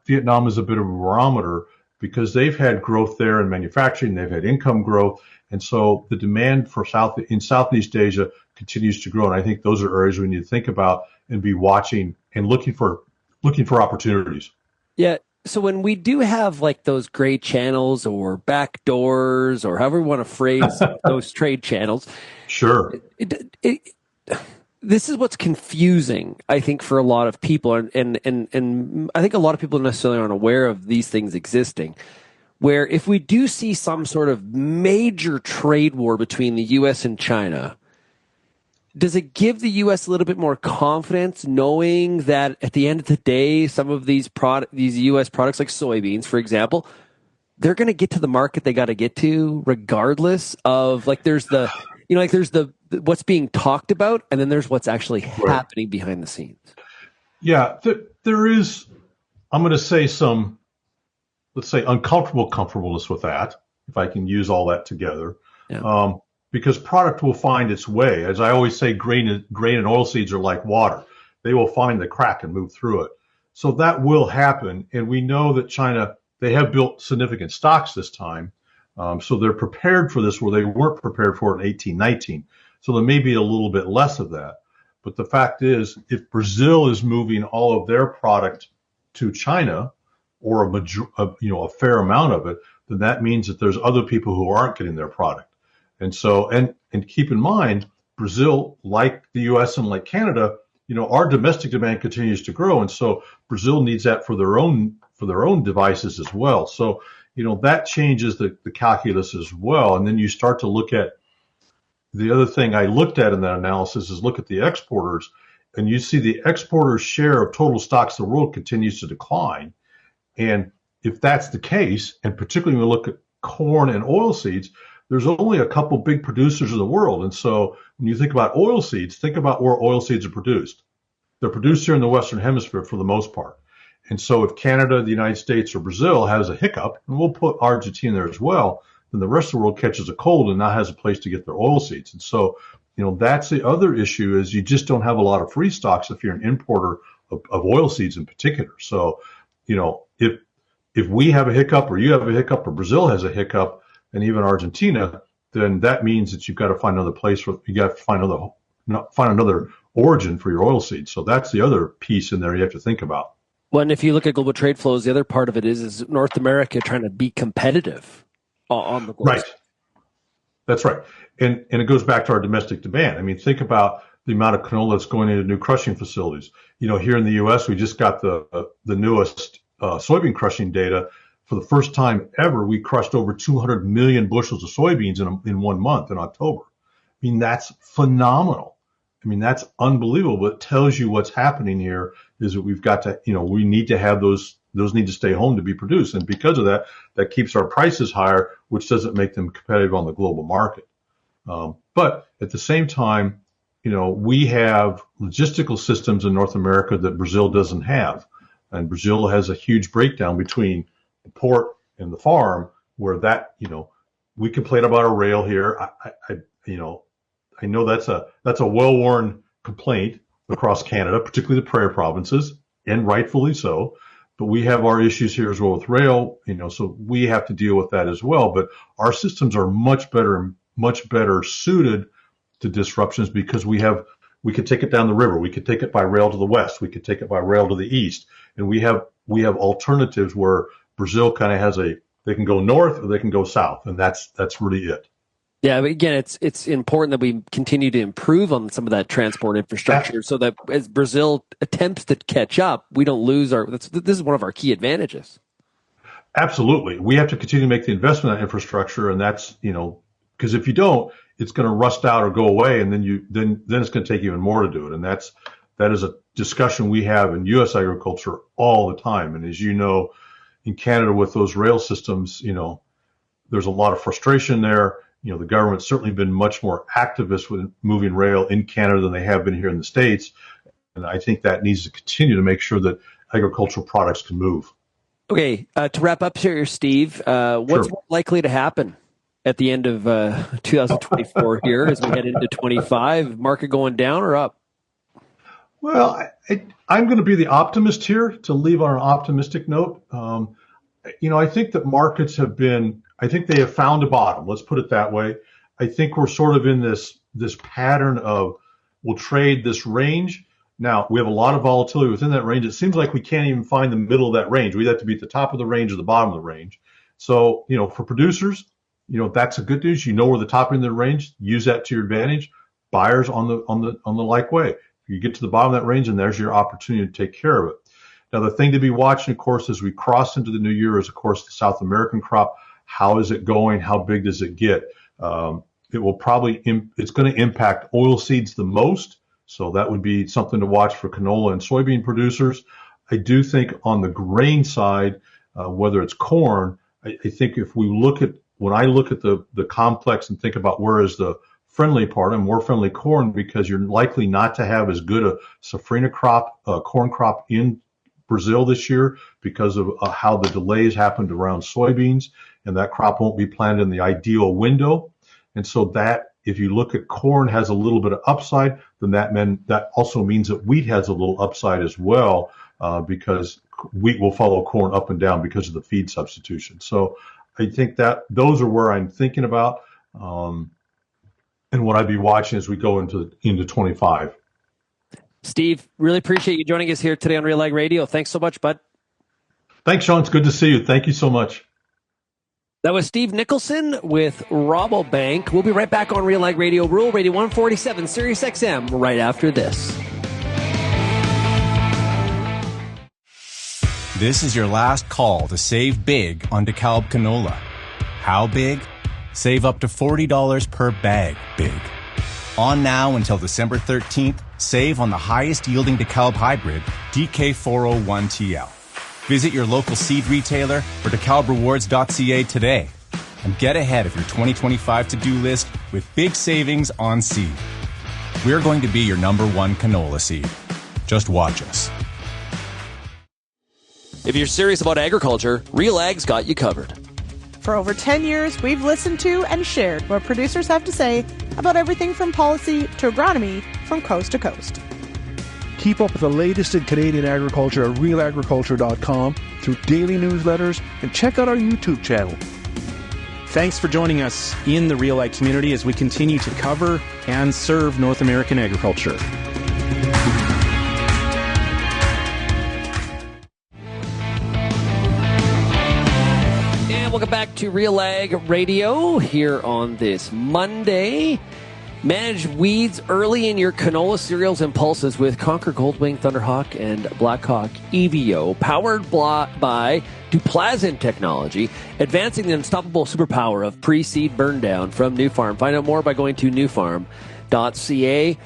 Vietnam is a bit of a barometer because they've had growth there in manufacturing, they've had income growth, and so the demand for Southeast Asia continues to grow. And I think those are areas we need to think about and be watching and looking for opportunities. Yeah. So when we do have like those gray channels or back doors or however we want to phrase those trade channels, sure. This is what's confusing, I think, for a lot of people, and I think a lot of people necessarily aren't aware of these things existing, where if we do see some sort of major trade war between the U.S. and China, does it give the U.S. a little bit more confidence knowing that at the end of the day, some of these U.S. products like soybeans, for example, they're going to get to the market they got to get to regardless of there's what's being talked about, and then there's what's actually happening behind the scenes. Yeah, there is, I'm going to say some, let's say, comfortableness with that, if I can use all that together, because product will find its way. As I always say, grain and oilseeds are like water. They will find the crack and move through it. So that will happen, and we know that China, they have built significant stocks this time, so they're prepared for this where they weren't prepared for it in 1819. So there may be a little bit less of that. But the fact is, if Brazil is moving all of their product to China, or a fair amount of it, then that means that there's other people who aren't getting their product. And so, and keep in mind, Brazil, like the U.S. and like Canada, our domestic demand continues to grow, and so Brazil needs that for their own devices as well. So, that changes the calculus as well. And then you start to look at the other thing I looked at in that analysis is look at the exporters, and you see the exporters' share of total stocks of the world continues to decline. And if that's the case, and particularly when we look at corn and oilseeds, there's only a couple big producers in the world. And so when you think about oilseeds, think about where oilseeds are produced. They're produced here in the Western Hemisphere for the most part. And so if Canada, the United States, or Brazil has a hiccup, and we'll put Argentina there as well, then the rest of the world catches a cold and now has a place to get their oilseeds. And so, that's the other issue, is you just don't have a lot of free stocks if you're an importer of oilseeds in particular. So, if we have a hiccup, or you have a hiccup, or Brazil has a hiccup, and even Argentina, then that means that you've got to find another place where you got to find another origin for your oilseeds. So that's the other piece in there you have to think about. Well, and if you look at global trade flows, the other part of it is North America trying to be competitive on the global. Right. That's right. And it goes back to our domestic demand. I mean, think about the amount of canola that's going into new crushing facilities. Here in the U.S., we just got the newest soybean crushing data. For the first time ever, we crushed over 200 million bushels of soybeans in 1 month in October. I mean, that's phenomenal. I mean, that's unbelievable. It tells you what's happening here is that we've got to, we need to have those need to stay home to be produced. And because of that, that keeps our prices higher, which doesn't make them competitive on the global market. But at the same time, we have logistical systems in North America that Brazil doesn't have. And Brazil has a huge breakdown between the port and the farm, where that, we complain about a rail here. I know that's a well-worn complaint across Canada, particularly the prairie provinces, and rightfully so. But we have our issues here as well with rail, so we have to deal with that as well. But our systems are much better suited to disruptions, because we could take it down the river. We could take it by rail to the west. We could take it by rail to the east. And we have alternatives where Brazil kind of has they can go north or they can go south. And that's really it. Yeah, but again, it's important that we continue to improve on some of that transport infrastructure, so that as Brazil attempts to catch up, we don't lose this is one of our key advantages. Absolutely. We have to continue to make the investment in that infrastructure. And that's, because if you don't, it's going to rust out or go away. And then it's going to take even more to do it. And that is a discussion we have in U.S. agriculture all the time. And as you know, in Canada with those rail systems, there's a lot of frustration there. The government's certainly been much more activist with moving rail in Canada than they have been here in the States. And I think that needs to continue to make sure that agricultural products can move. Okay, to wrap up here, Steve, what's more likely to happen at the end of 2024 here as we head into 25? Market going down or up? Well, I'm going to be the optimist here, to leave on an optimistic note. I think that markets I think they have found a bottom. Let's put it that way. I think we're sort of in this pattern of we'll trade this range. Now, we have a lot of volatility within that range. It seems like we can't even find the middle of that range. We have to be at the top of the range or the bottom of the range. So, for producers, that's a good news. Where the top end of the range, use that to your advantage. Buyers on the like way. If you get to the bottom of that range, and there's your opportunity to take care of it. Now, the thing to be watching, of course, as we cross into the new year is, of course, the South American crop. How is it going? How big does it get? It will probably, it's going to impact oilseeds the most. So that would be something to watch for canola and soybean producers. I do think on the grain side, whether it's corn, I think when I look at the complex and think about where is the friendly part, and more friendly corn, because you're likely not to have as good a safrinha crop, corn crop in Brazil this year because of how the delays happened around soybeans, and that crop won't be planted in the ideal window. And so that, if you look at corn has a little bit of upside, then that also means that wheat has a little upside as well, because wheat will follow corn up and down because of the feed substitution. So I think that those are where I'm thinking about, and what I'd be watching as we go into 25. Steve, really appreciate you joining us here today on RealAg Radio. Thanks so much, bud. Thanks, Shaun. It's good to see you. Thank you so much. That was Steve Nicholson with Rabobank. We'll be right back on RealAg Radio, Rural Radio 147, Sirius XM, right after this. This is your last call to save big on DeKalb canola. How big? Save up to $40 per bag big. On now until December 13th, save on the highest yielding DeKalb hybrid, DK401TL. Visit your local seed retailer or DeKalbRewards.ca today and get ahead of your 2025 to-do list with big savings on seed. We're going to be your #1 canola seed. Just watch us. If you're serious about agriculture, RealAg's got you covered. For over 10 years, we've listened to and shared what producers have to say about everything from policy to agronomy from coast to coast. Keep up with the latest in Canadian agriculture at RealAgriculture.com through daily newsletters and check out our YouTube channel. Thanks for joining us in the RealAg community as we continue to cover and serve North American agriculture. Welcome back to RealAg Radio here on this Monday. Manage weeds early in your canola cereals and pulses with Conquer Goldwing, Thunderhawk, and Blackhawk EVO, powered by Duplasm technology, advancing the unstoppable superpower of pre-seed burn down from New Farm. Find out more by going to newfarm.ca.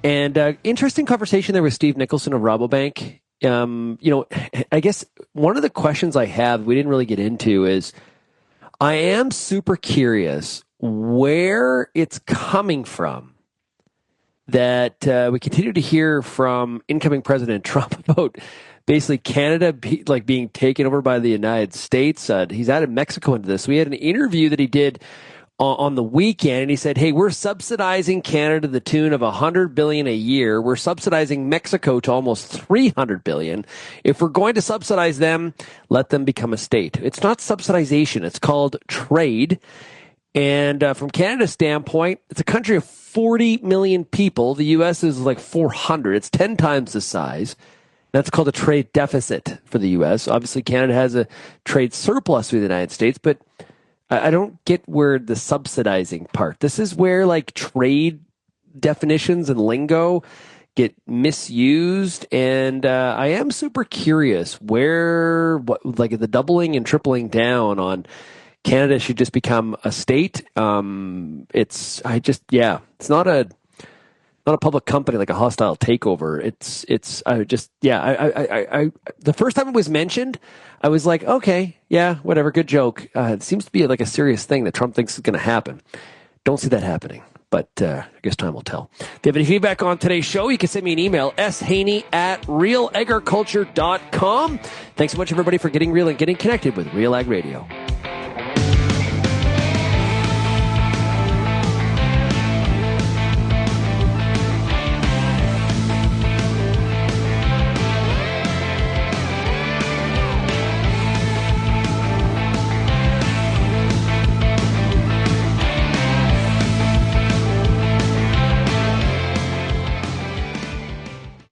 And interesting conversation there with Steve Nicholson of Rabobank. I guess one of the questions I have we didn't really get into is, I am super curious where it's coming from that we continue to hear from incoming President Trump about basically Canada being taken over by the United States. He's added Mexico into this. We had an interview that he did on the weekend, and he said, hey, we're subsidizing Canada to the tune of $100 billion a year. We're subsidizing Mexico to almost $300 billion. If we're going to subsidize them, let them become a state. It's not subsidization. It's called trade. And from Canada's standpoint, it's a country of 40 million people. The U.S. is like 400. It's 10 times the size. That's called a trade deficit for the U.S. Obviously, Canada has a trade surplus with the United States, but I don't get where the subsidizing part. This is where like trade definitions and lingo get misused, and I am super curious what the doubling and tripling down on Canada should just become a state. It's not a public company like a hostile takeover. The first time it was mentioned, I was like, okay, yeah, whatever, good joke. It seems to be like a serious thing that Trump thinks is going to happen. Don't see that happening, but I guess time will tell. If you have any feedback on today's show, you can send me an email, shaney@realagriculture.com. Thanks so much, everybody, for getting real and getting connected with RealAg Radio.